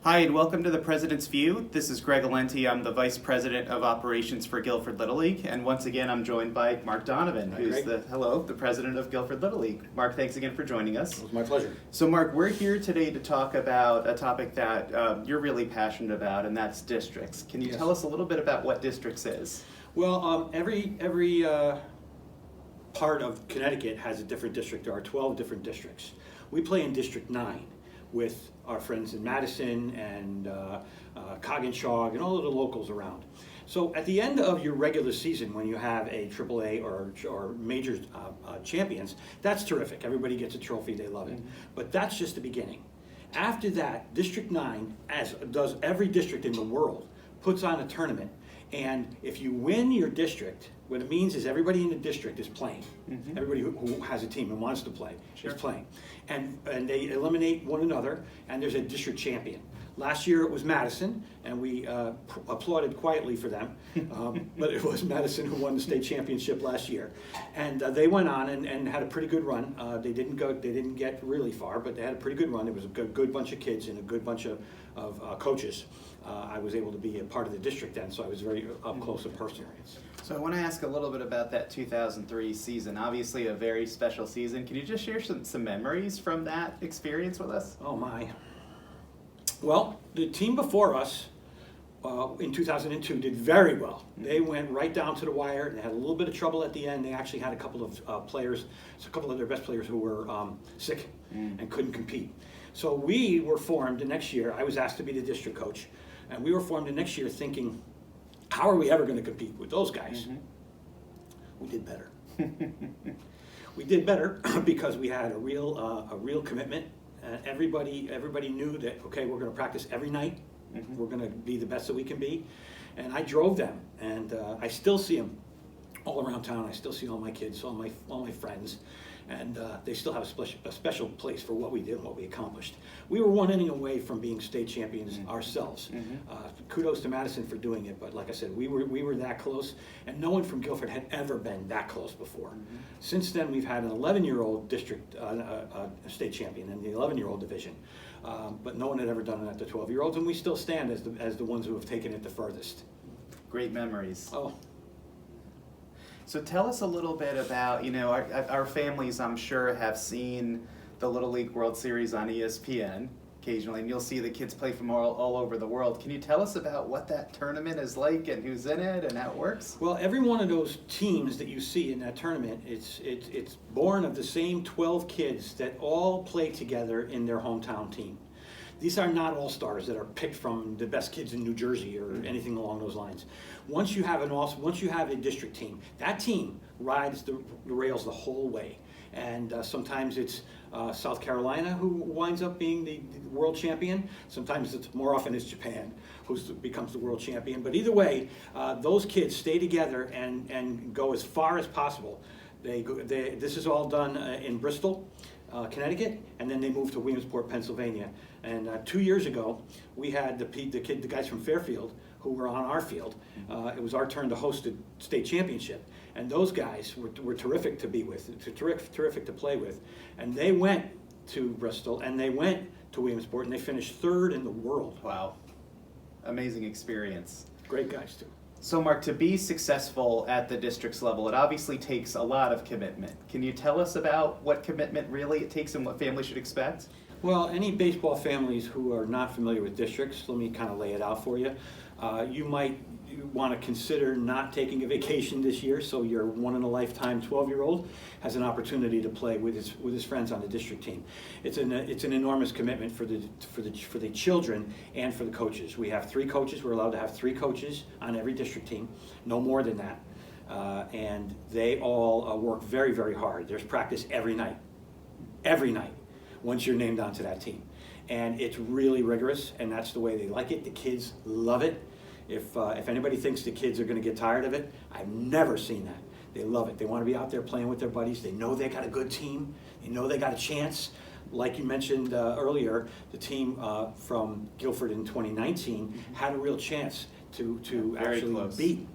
Hi, and welcome to the President's View. This is Greg Alenti. I'm the Vice President of Operations for Guilford Little League, and once again, I'm joined by Mark Donovan, who's the President of Guilford Little League. Mark, thanks again for joining us. It was my pleasure. So, Mark, we're here today to talk about a topic that you're really passionate about, and that's districts. Can you tell us a little bit about what districts is? Well, every part of Connecticut has a different district. There are 12 different districts. We play in District 9 with our friends in Madison and Coggins and all of the locals around. So at the end of your regular season, when you have a AAA or major champions, that's terrific. Everybody gets a trophy, they love it. Mm-hmm. But that's just the beginning. After that, District 9, as does every district in the world, puts on a tournament. And if you win your district, what it means is everybody in the district is playing. Mm-hmm. Everybody who has a team and wants to play is playing. And they eliminate one another, and there's a district champion. Last year it was Madison, and we applauded quietly for them. But it was Madison who won the state championship last year. And they went on and had a pretty good run. They didn't get really far, but they had a pretty good run. It was a good bunch of kids and a good bunch of coaches. I was able to be a part of the district then, so I was very up close and personal. So I want to ask a little bit about that 2003 season. Obviously a very special season. Can you just share some memories from that experience with us? Oh my. Well, the team before us in 2002 did very well. They went right down to the wire. They had a little bit of trouble at the end. They actually had a couple of players, a couple of their best players who were sick and couldn't compete. So we were formed the next year. I was asked to be the district coach. And we were formed the next year thinking, how are we ever going to compete with those guys? Mm-hmm. We did better. We did better because we had a real commitment. Everybody knew that, okay, we're going to practice every night. Mm-hmm. We're going to be the best that we can be. And I drove them, and I still see them all around town. I still see all my kids, all my friends, and they still have a special place for what we did and what we accomplished. We were one inning away from being state champions ourselves. Mm-hmm. Kudos to Madison for doing it, but like I said, we were that close, and no one from Guilford had ever been that close before. Mm-hmm. Since then, we've had an 11-year-old district state champion in the 11-year-old division, but no one had ever done it at the 12-year-olds, and we still stand as the ones who have taken it the furthest. Great memories. Oh. So tell us a little bit about, our families, I'm sure, have seen the Little League World Series on ESPN occasionally, and you'll see the kids play from all over the world. Can you tell us about what that tournament is like and who's in it and how it works? Well, every one of those teams that you see in that tournament, it's born of the same 12 kids that all play together in their hometown team. These are not all-stars that are picked from the best kids in New Jersey or anything along those lines. Once you have a district team, that team rides the rails the whole way. And sometimes it's South Carolina who winds up being the world champion. Sometimes more often it's Japan who becomes the world champion. But either way, those kids stay together and go as far as possible. This is all done in Bristol, Connecticut, and then they moved to Williamsport, Pennsylvania. And 2 years ago, we had the guys from Fairfield who were on our field. It was our turn to host the state championship. And those guys were terrific to be with, terrific to play with. And they went to Bristol, and they went to Williamsport, and they finished third in the world. Wow. Amazing experience. Great guys, too. So, Mark, to be successful at the districts level, it obviously takes a lot of commitment. Can you tell us about what commitment really it takes and what families should expect? Well, any baseball families who are not familiar with districts, let me kind of lay it out for you. You might want to consider not taking a vacation this year, so your one-in-a-lifetime 12-year-old has an opportunity to play with his friends on the district team. It's an enormous commitment for the children and for the coaches. We have 3 coaches. We're allowed to have 3 coaches on every district team, no more than that. And they all work very, very hard. There's practice every night, once you're named onto that team. And it's really rigorous, and that's the way they like it. The kids love it. If anybody thinks the kids are going to get tired of it, I've never seen that. They love it. They want to be out there playing with their buddies. They know they got a good team. They know they got a chance. Like you mentioned earlier, the team from Guilford in 2019 had a real chance to actually beat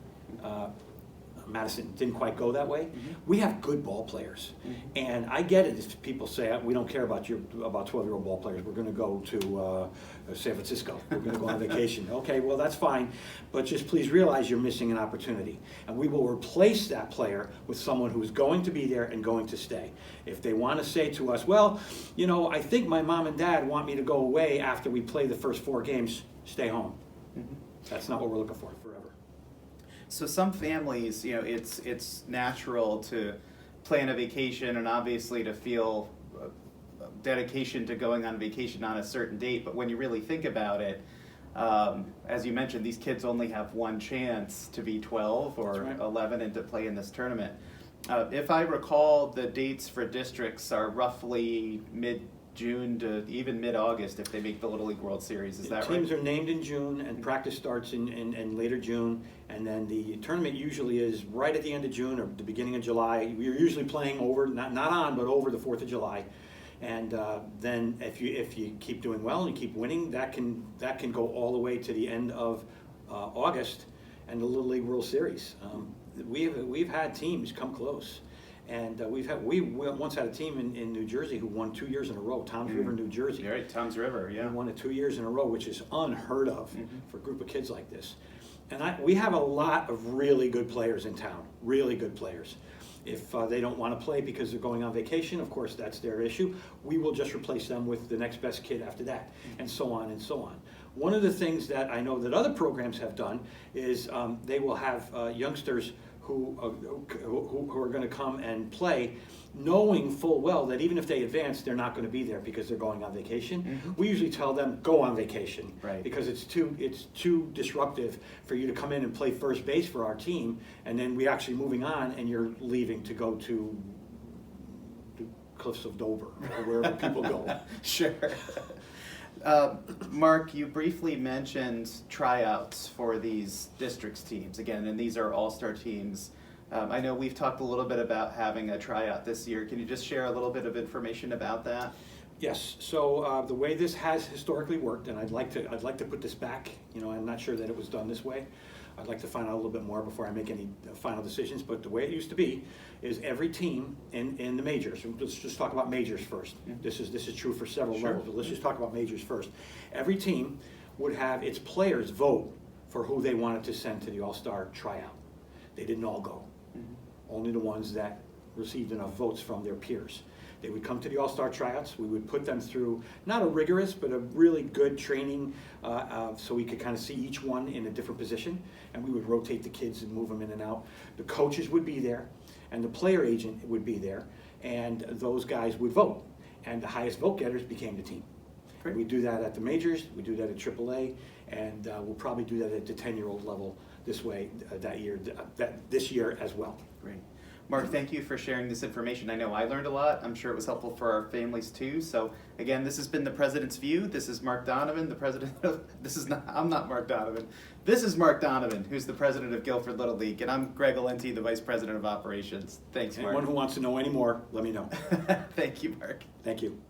Madison didn't quite go that way. Mm-hmm. We have good ball players, and I get it if people say we don't care about 12-year-old ball players. We're going to go to San Francisco. We're going to go on vacation. Okay, well that's fine, but just please realize you're missing an opportunity, and we will replace that player with someone who's going to be there and going to stay. If they want to say to us, well, you know, I think my mom and dad want me to go away after we play the first 4 games, stay home. Mm-hmm. That's not what we're looking for forever. So some families, you know, it's natural to plan a vacation and obviously to feel dedication to going on vacation on a certain date. But when you really think about it, as you mentioned, these kids only have one chance to be 12 or right. 11 and to play in this tournament. If I recall, the dates for districts are roughly mid-June to even mid-August if they make the Little League World Series. Is that right? Teams are named in June, and practice starts in later June, and then the tournament usually is right at the end of June or the beginning of July. We're usually playing over, not on, but over the 4th of July. And then if you keep doing well and you keep winning, that can go all the way to the end of August and the Little League World Series. We've had teams come close. And we once had a team in New Jersey who won 2 years in a row. Tom's River, New Jersey. You're right, Tom's River, yeah. We won it 2 years in a row, which is unheard of for a group of kids like this. And we have a lot of really good players in town, really good players. If they don't want to play because they're going on vacation, of course, that's their issue. We will just replace them with the next best kid after that, and so on and so on. One of the things that I know that other programs have done is they will have youngsters who are going to come and play, knowing full well that even if they advance, they're not going to be there because they're going on vacation. Mm-hmm. We usually tell them, go on vacation, right. Because it's too disruptive for you to come in and play first base for our team, and then we actually moving on, and you're leaving to go to the Cliffs of Dover or wherever people go. Sure. Mark, you briefly mentioned tryouts for these districts teams again, and these are all-star teams. I know we've talked a little bit about having a tryout this year. Can you just share a little bit of information about that? Yes. So the way this has historically worked, and I'd like to put this back. You know, I'm not sure that it was done this way. I'd like to find out a little bit more before I make any final decisions. But the way it used to be is every team in the majors. Let's just talk about majors first. Mm-hmm. This is true for several levels, but let's just talk about majors first. Every team would have its players vote for who they wanted to send to the All-Star tryout. They didn't all go. Mm-hmm. Only the ones that received enough votes from their peers. They would come to the All-Star tryouts. We would put them through not a rigorous, but a really good training so we could kind of see each one in a different position, and we would rotate the kids and move them in and out. The coaches would be there, and the player agent would be there, and those guys would vote, and the highest vote getters became the team. Great. We do that at the majors, we do that at AAA, and we'll probably do that at the 10-year-old level this year as well. Great. Mark, thank you for sharing this information. I know I learned a lot. I'm sure it was helpful for our families too. So again, this has been the President's View. This is Mark Donovan, the president of, I'm not Mark Donovan. This is Mark Donovan, who's the president of Guilford Little League, and I'm Greg Alenti, the vice president of operations. Thanks, Mark. Anyone who wants to know any more, let me know. Thank you, Mark. Thank you.